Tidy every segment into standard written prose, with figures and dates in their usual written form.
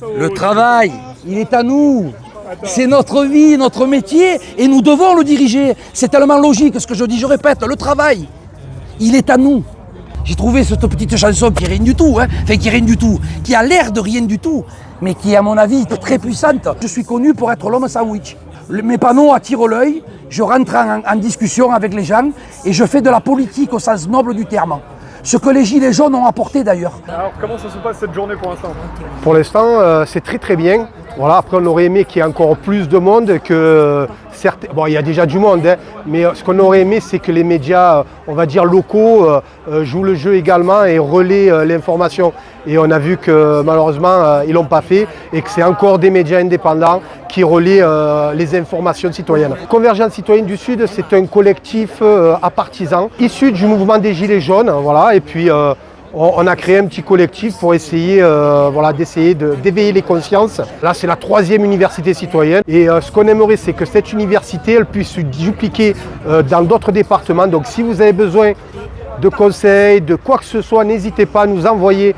Le travail, il est à nous. C'est notre vie, notre métier, et nous devons le diriger. C'est tellement logique ce que je dis, je répète, le travail, il est à nous. J'ai trouvé cette petite chanson qui est rien du tout, qui est rien du tout, qui a l'air de rien du tout, mais qui est à mon avis très puissante. Je suis connu pour être l'homme sandwich. Mes panneaux attirent l'œil, je rentre en discussion avec les gens et je fais de la politique au sens noble du terme. Ce que les Gilets jaunes ont apporté d'ailleurs. Alors comment ça se passe cette journée pour l'instant? Pour l'instant, c'est très très bien. Voilà, après on aurait aimé qu'il y ait encore plus de monde, que certes, bon il y a déjà du monde, mais ce qu'on aurait aimé c'est que les médias, on va dire locaux, jouent le jeu également et relaient l'information. Et on a vu que malheureusement ils ne l'ont pas fait et que c'est encore des médias indépendants qui relaient les informations citoyennes. Convergence citoyenne du Sud, c'est un collectif à partisans issu du mouvement des Gilets jaunes, voilà, et puis on a créé un petit collectif pour essayer d'éveiller les consciences. Là, c'est la 3e université citoyenne. Et ce qu'on aimerait, c'est que cette université elle puisse se dupliquer dans d'autres départements. Donc, si vous avez besoin de conseils, de quoi que ce soit, n'hésitez pas à nous envoyer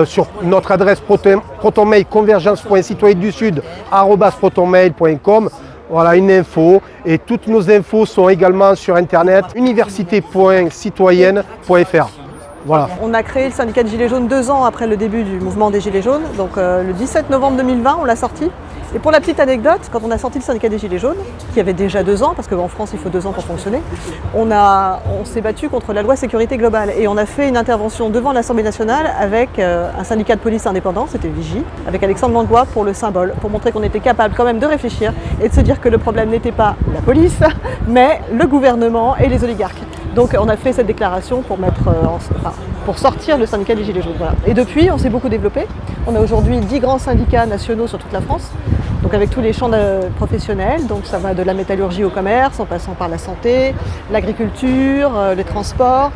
sur notre adresse protonmail convergence.citoyenne-du-sud@protonmail.com. Voilà une info. Et toutes nos infos sont également sur Internet, université.citoyenne.fr. Voilà. On a créé le syndicat de Gilets jaunes 2 ans après le début du mouvement des Gilets jaunes, donc le 17 novembre 2020 on l'a sorti. Et pour la petite anecdote, quand on a sorti le syndicat des Gilets jaunes, qui avait déjà 2 ans, parce qu'en France il faut 2 ans pour fonctionner, on s'est battu contre la loi sécurité globale et on a fait une intervention devant l'Assemblée nationale avec un syndicat de police indépendant, c'était Vigie, avec Alexandre Langlois pour le symbole, pour montrer qu'on était capable quand même de réfléchir et de se dire que le problème n'était pas la police, mais le gouvernement et les oligarques. Donc on a fait cette déclaration pour pour sortir le syndicat des Gilets jaunes. Voilà. Et depuis, on s'est beaucoup développé. On a aujourd'hui 10 grands syndicats nationaux sur toute la France, donc avec tous les champs professionnels. Donc ça va de la métallurgie au commerce, en passant par la santé, l'agriculture, les transports.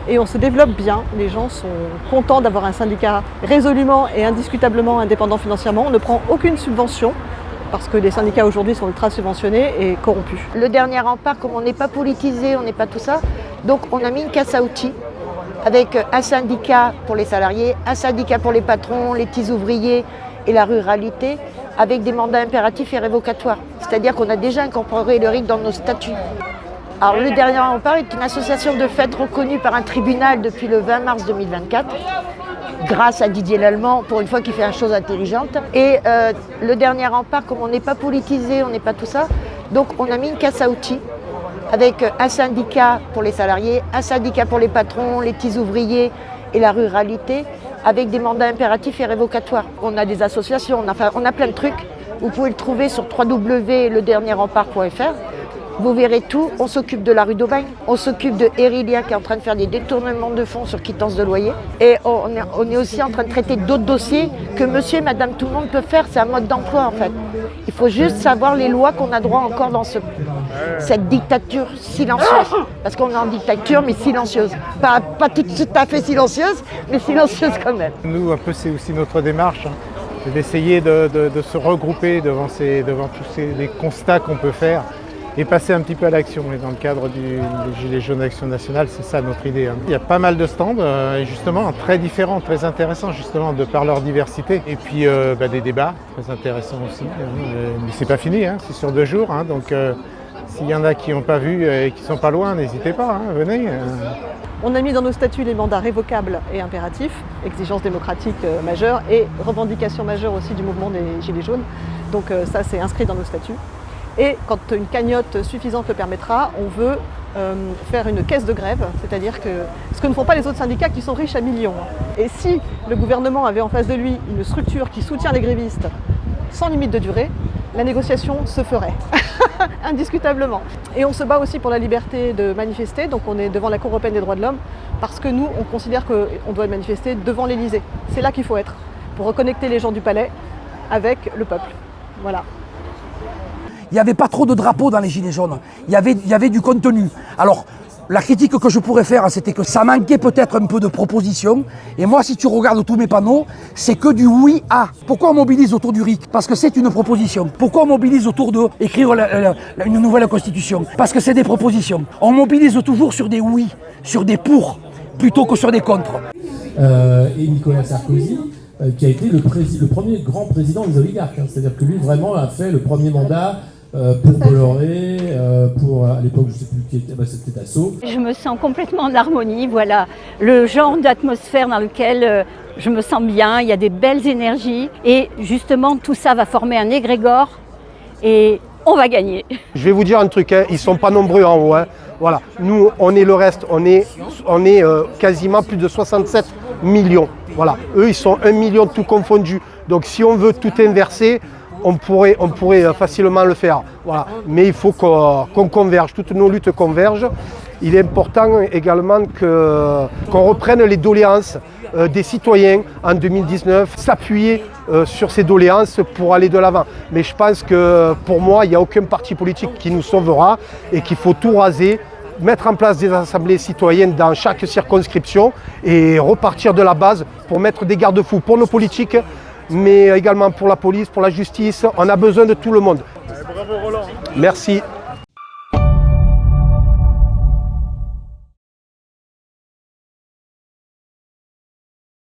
Et on se développe bien. Les gens sont contents d'avoir un syndicat résolument et indiscutablement indépendant financièrement. On ne prend aucune subvention, parce que les syndicats aujourd'hui sont ultra subventionnés et corrompus. Le dernier rempart, comme on n'est pas politisé, on n'est pas tout ça, donc on a mis une caisse à outils avec un syndicat pour les salariés, un syndicat pour les patrons, les petits ouvriers et la ruralité, avec des mandats impératifs et révocatoires. C'est-à-dire qu'on a déjà incorporé le RIC dans nos statuts. Alors le dernier rempart est une association de fait reconnue par un tribunal depuis le 20 mars 2024. Grâce à Didier Lallemand, pour une fois qu'il fait une chose intelligente. Et le dernier rempart, comme on n'est pas politisé, on n'est pas tout ça, donc on a mis une caisse à outils avec un syndicat pour les salariés, un syndicat pour les patrons, les petits ouvriers et la ruralité, avec des mandats impératifs et révocatoires. On a des associations, on a plein de trucs. Vous pouvez le trouver sur www.ledernierrempart.fr. Vous verrez tout. On s'occupe de la rue d'Aubagne, on s'occupe de Erilia qui est en train de faire des détournements de fonds sur quittance de loyer. Et on est aussi en train de traiter d'autres dossiers que monsieur et madame tout le monde peut faire. C'est un mode d'emploi en fait. Il faut juste savoir les lois qu'on a droit encore dans cette dictature silencieuse. Parce qu'on est en dictature mais silencieuse. Pas tout à fait silencieuse, mais silencieuse quand même. Nous, un peu, c'est aussi notre démarche. C'est d'essayer de se regrouper devant tous les constats qu'on peut faire. Et passer un petit peu à l'action. Et dans le cadre des Gilets jaunes Action nationale, c'est ça notre idée. Il y a pas mal de stands, justement, très différents, très intéressants, justement, de par leur diversité. Et puis des débats très intéressants aussi. Mais c'est pas fini, c'est sur 2 jours. Donc s'il y en a qui n'ont pas vu et qui sont pas loin, n'hésitez pas, venez. On a mis dans nos statuts les mandats révocables et impératifs, exigences démocratiques majeures et revendications majeures aussi du mouvement des Gilets jaunes. Donc ça, c'est inscrit dans nos statuts. Et quand une cagnotte suffisante le permettra, on veut faire une caisse de grève, c'est-à-dire que ce que ne font pas les autres syndicats qui sont riches à millions. Et si le gouvernement avait en face de lui une structure qui soutient les grévistes sans limite de durée, la négociation se ferait, indiscutablement. Et on se bat aussi pour la liberté de manifester, donc on est devant la Cour européenne des droits de l'homme, parce que nous, on considère qu'on doit manifester devant l'Élysée. C'est là qu'il faut être, pour reconnecter les gens du palais avec le peuple. Voilà. Il n'y avait pas trop de drapeaux dans les Gilets jaunes. Il y avait du contenu. Alors, la critique que je pourrais faire, c'était que ça manquait peut-être un peu de propositions. Et moi, si tu regardes tous mes panneaux, c'est que du oui à. Pourquoi on mobilise autour du RIC? Parce que c'est une proposition. Pourquoi on mobilise autour d'écrire une nouvelle constitution? Parce que c'est des propositions. On mobilise toujours sur des oui, sur des pour, plutôt que sur des contre. Et Nicolas Sarkozy qui a été le premier grand président des oligarques. Hein. C'est-à-dire que lui, vraiment, a fait le premier mandat pour Bolloré, à l'époque, je ne sais plus qui était, c'était Dassault. Je me sens complètement en harmonie, voilà, le genre d'atmosphère dans lequel je me sens bien, il y a des belles énergies et justement tout ça va former un égrégore et on va gagner. Je vais vous dire un truc, hein, ils ne sont pas nombreux en haut. Hein. Voilà. Nous, on est le reste, on est quasiment plus de 67 millions. Voilà. Eux, ils sont 1 million tout confondu. Donc si on veut tout inverser, on pourrait facilement le faire. Voilà. Mais il faut qu'on converge, toutes nos luttes convergent. Il est important également qu'on reprenne les doléances des citoyens en 2019, s'appuyer sur ces doléances pour aller de l'avant. Mais je pense que pour moi, il n'y a aucun parti politique qui nous sauvera et qu'il faut tout raser, mettre en place des assemblées citoyennes dans chaque circonscription et repartir de la base pour mettre des garde-fous pour nos politiques, mais également pour la police, pour la justice. On a besoin de tout le monde. Bravo Roland. Merci.